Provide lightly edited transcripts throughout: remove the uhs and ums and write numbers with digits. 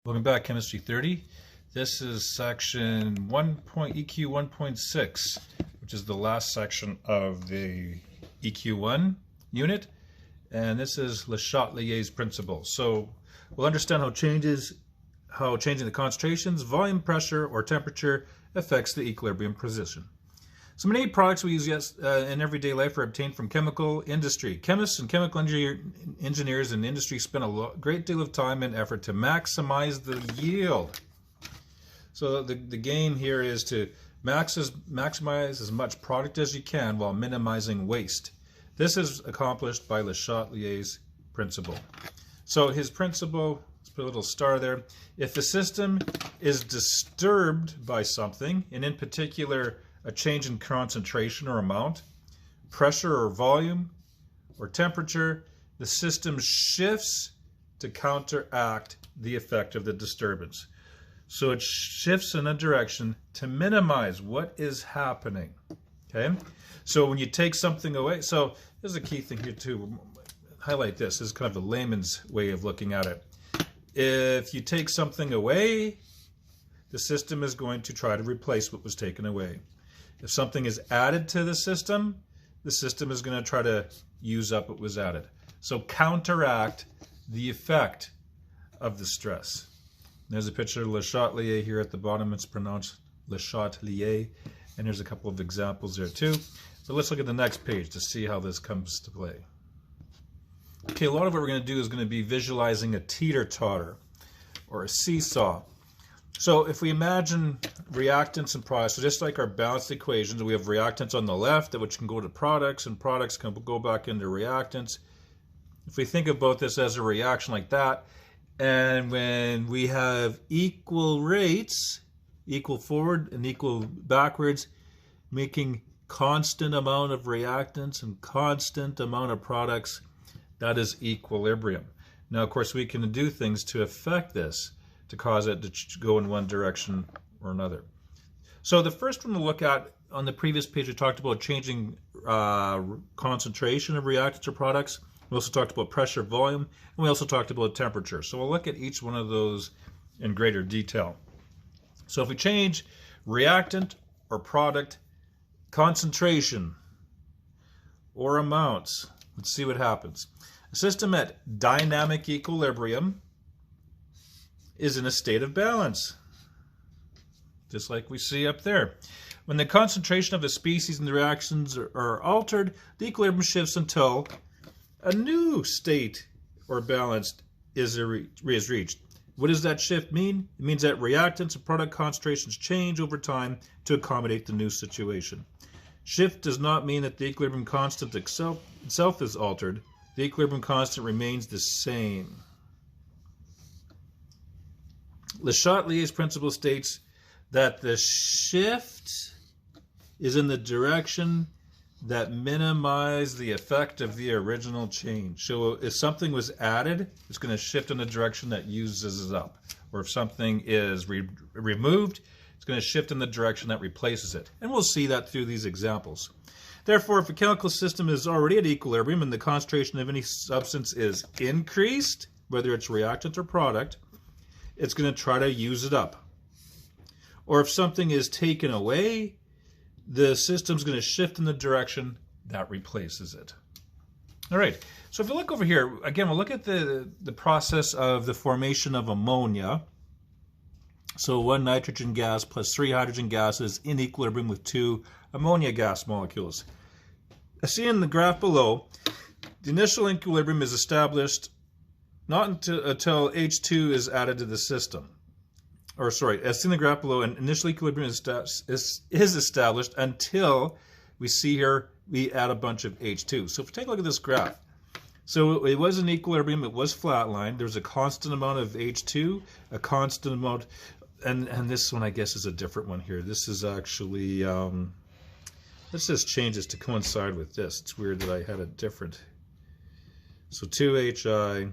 Welcome back, Chemistry 30. This is section EQ1.6, which is the last section of the EQ1 unit. And this is Le Chatelier's principle. So we'll understand how changing the concentrations, volume, pressure, or temperature affects the equilibrium position. So many products we use in everyday life are obtained from chemical industry. Chemists and chemical engineers in industry spend a great deal of time and effort to maximize the yield. So the game here is to maximize as much product as you can while minimizing waste. This is accomplished by Le Chatelier's principle. So his principle, let's put a little star there. If the system is disturbed by something, and in particular a change in concentration or amount, pressure or volume, or temperature, the system shifts to counteract the effect of the disturbance. So it shifts in a direction to minimize what is happening. Okay? So when you take something away, so there's a key thing here too. Highlight this. This is kind of a layman's way of looking at it. If you take something away, the system is going to try to replace what was taken away. If something is added to the system is going to try to use up what was added. So counteract the effect of the stress. There's a picture of Le Chatelier here at the bottom. It's pronounced Le Chatelier. And there's a couple of examples there too. So let's look at the next page to see how this comes to play. Okay, a lot of what we're going to do is going to be visualizing a teeter-totter or a seesaw. So if we imagine reactants and products, so just like our balanced equations, we have reactants on the left, which can go to products, and products can go back into reactants. If we think about this as a reaction like that, and when we have equal rates, equal forward and equal backwards, making constant amount of reactants and constant amount of products, that is equilibrium. Now, of course, we can do things to affect this, to cause it to go in one direction or another. So the first one to look at, on the previous page, we talked about changing concentration of reactants or products. We also talked about pressure, volume, and we also talked about temperature. So we'll look at each one of those in greater detail. So if we change reactant or product concentration or amounts, let's see what happens. A system at dynamic equilibrium is in a state of balance, just like we see up there. When the concentration of a species and the reactions are altered, the equilibrium shifts until a new state or balance is reached. What does that shift mean? It means that reactants and product concentrations change over time to accommodate the new situation. Shift does not mean that the equilibrium constant itself is altered. The equilibrium constant remains the same. Le Chatelier's principle states that the shift is in the direction that minimizes the effect of the original change. So if something was added, it's going to shift in the direction that uses it up. Or if something is removed, it's going to shift in the direction that replaces it. And we'll see that through these examples. Therefore, if a chemical system is already at equilibrium and the concentration of any substance is increased, whether it's reactant or product, it's going to try to use it up. Or if something is taken away, the system's going to shift in the direction that replaces it. All right, so if you look over here, again, we'll look at the process of the formation of ammonia. So 1 nitrogen gas plus 3 hydrogen gases in equilibrium with 2 ammonia gas molecules. As seen in the graph below, the initial equilibrium is established not until H2 is added to the system. Or sorry, as seen in the graph below, an initial equilibrium is established until we see here we add a bunch of H2. So if we take a look at this graph, so it was an equilibrium, it was flatlined, there's a constant amount of H2, a constant amount, and this one I guess is a different one here. This is actually, let's just change this to coincide with this. It's weird that I had a different, so 2HI,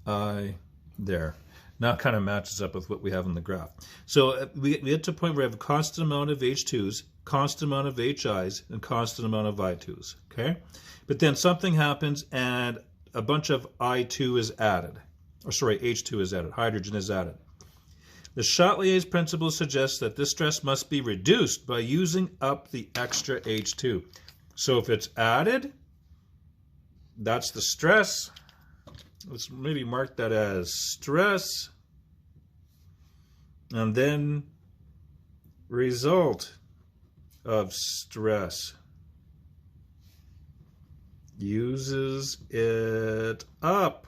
HI, there. Now it kind of matches up with what we have in the graph. So we get to a point where we have a constant amount of H2s, constant amount of HIs, and constant amount of I2s. Okay? But then something happens and a bunch of I2 is added. Or sorry, H2 is added, hydrogen is added. The Chatelier's principle suggests that this stress must be reduced by using up the extra H2. So if it's added, that's the stress. Let's maybe mark that as stress. And then result of stress. Uses it up.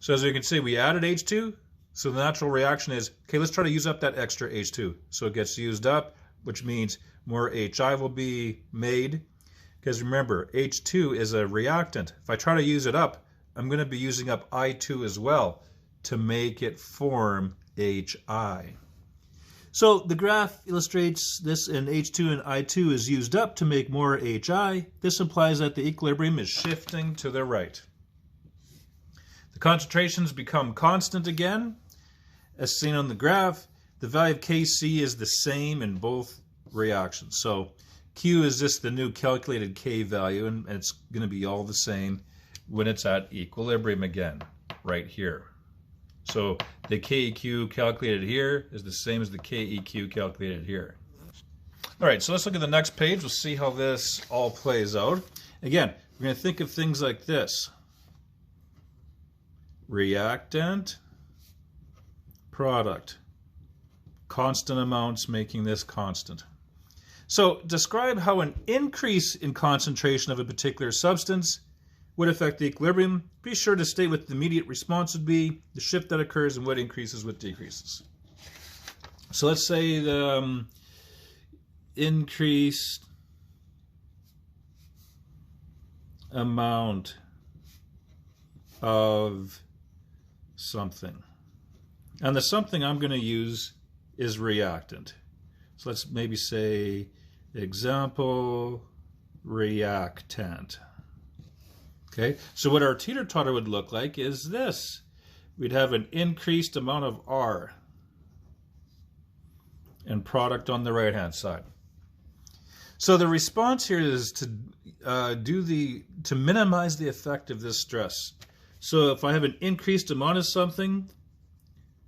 So as you can see, we added H2. So the natural reaction is, okay, let's try to use up that extra H2. So it gets used up, which means more HI will be made. Because remember, H2 is a reactant. If I try to use it up, I'm going to be using up I2 as well to make it form HI. So the graph illustrates this, and H2 and I2 is used up to make more HI. This implies that the equilibrium is shifting to the right. The concentrations become constant again. As seen on the graph, the value of Kc is the same in both reactions. So Q is just the new calculated K value, and it's going to be all the same when it's at equilibrium again, right here. So the KEQ calculated here is the same as the KEQ calculated here. All right, so let's look at the next page. We'll see how this all plays out. Again, we're going to think of things like this. Reactant, product, constant amounts making this constant. So describe how an increase in concentration of a particular substance would affect the equilibrium. Be sure to state what the immediate response would be, the shift that occurs, and what increases, what decreases. So let's say the increased amount of something. And the something I'm going to use is reactant. So let's maybe say example reactant. Okay, so what our teeter-totter would look like is this. We'd have an increased amount of R and product on the right-hand side. So the response here is to minimize the effect of this stress. So if I have an increased amount of something,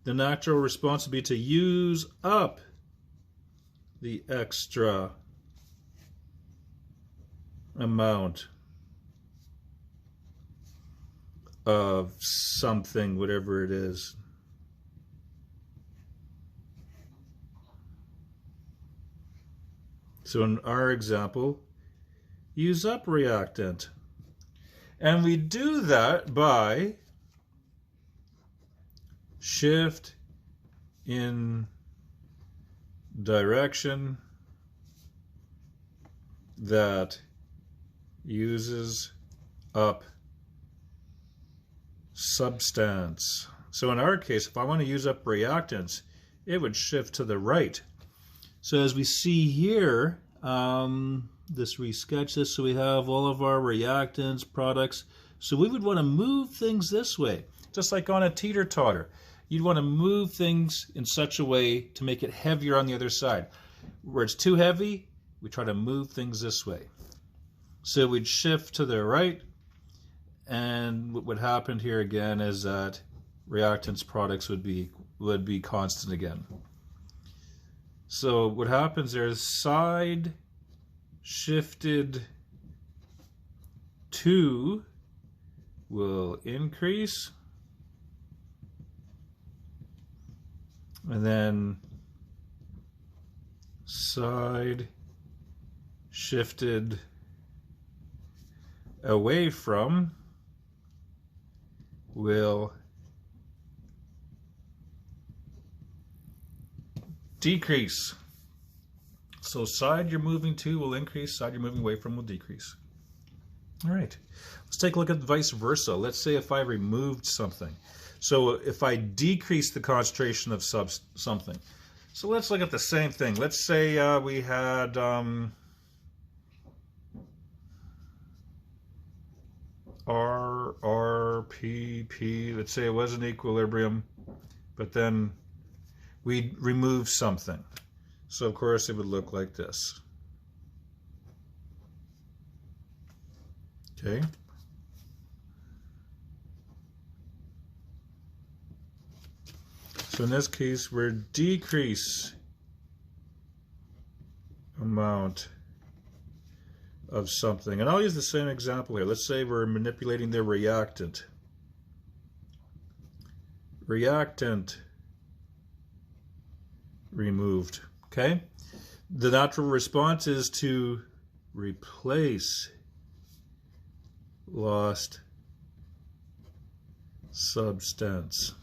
the natural response would be to use up the extra amount of something, whatever it is. So in our example, use up reactant. And we do that by shift in direction that uses up substance. So in our case, if I want to use up reactants, it would shift to the right. So as we see here, let's resketch this. So we have all of our reactants, products. So we would want to move things this way, just like on a teeter-totter. You'd want to move things in such a way to make it heavier on the other side. Where it's too heavy, we try to move things this way. So we'd shift to the right, and what would happen here again is that reactants, products would be constant again. So what happens there is side shifted to will increase, and then side shifted away from will decrease. So side you're moving to will increase, side you're moving away from will decrease. All right, let's take a look at vice versa. Let's say if I removed something. So if I decrease the concentration of something. So let's look at the same thing. Let's say we had R, P, P. Let's say it was in equilibrium, but then we remove something. So of course it would look like this. Okay. So in this case, we're decrease amount of something. And I'll use the same example here. Let's say we're manipulating the reactant. Reactant removed. Okay? The natural response is to replace lost substance.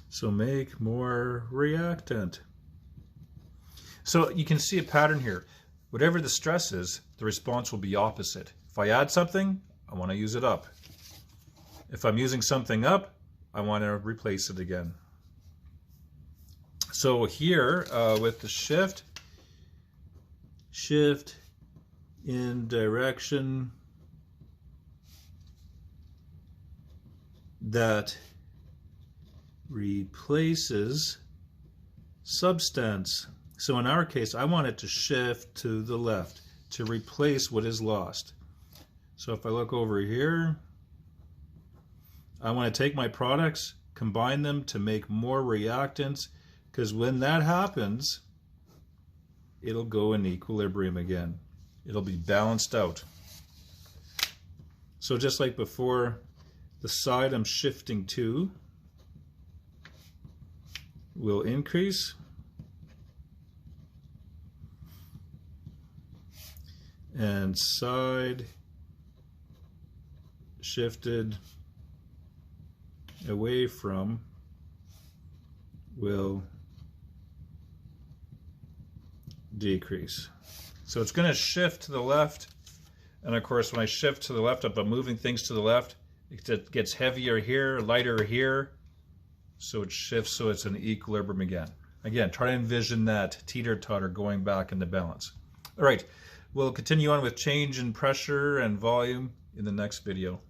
So make more reactant. So you can see a pattern here. Whatever the stress is, the response will be opposite. If I add something, I want to use it up. If I'm using something up, I want to replace it again. So here with the shift in direction that replaces substance. So in our case, I want it to shift to the left to replace what is lost. So if I look over here, I want to take my products, combine them to make more reactants, because when that happens, it'll go in equilibrium again. It'll be balanced out. So just like before, the side I'm shifting to will increase. And side shifted away from will decrease. So it's going to shift to the left, and of course when I shift to the left, if I'm moving things to the left, it gets heavier here, lighter here, so it shifts so it's in equilibrium again. Again, try to envision that teeter-totter going back into balance. All right, we'll continue on with change in pressure and volume in the next video.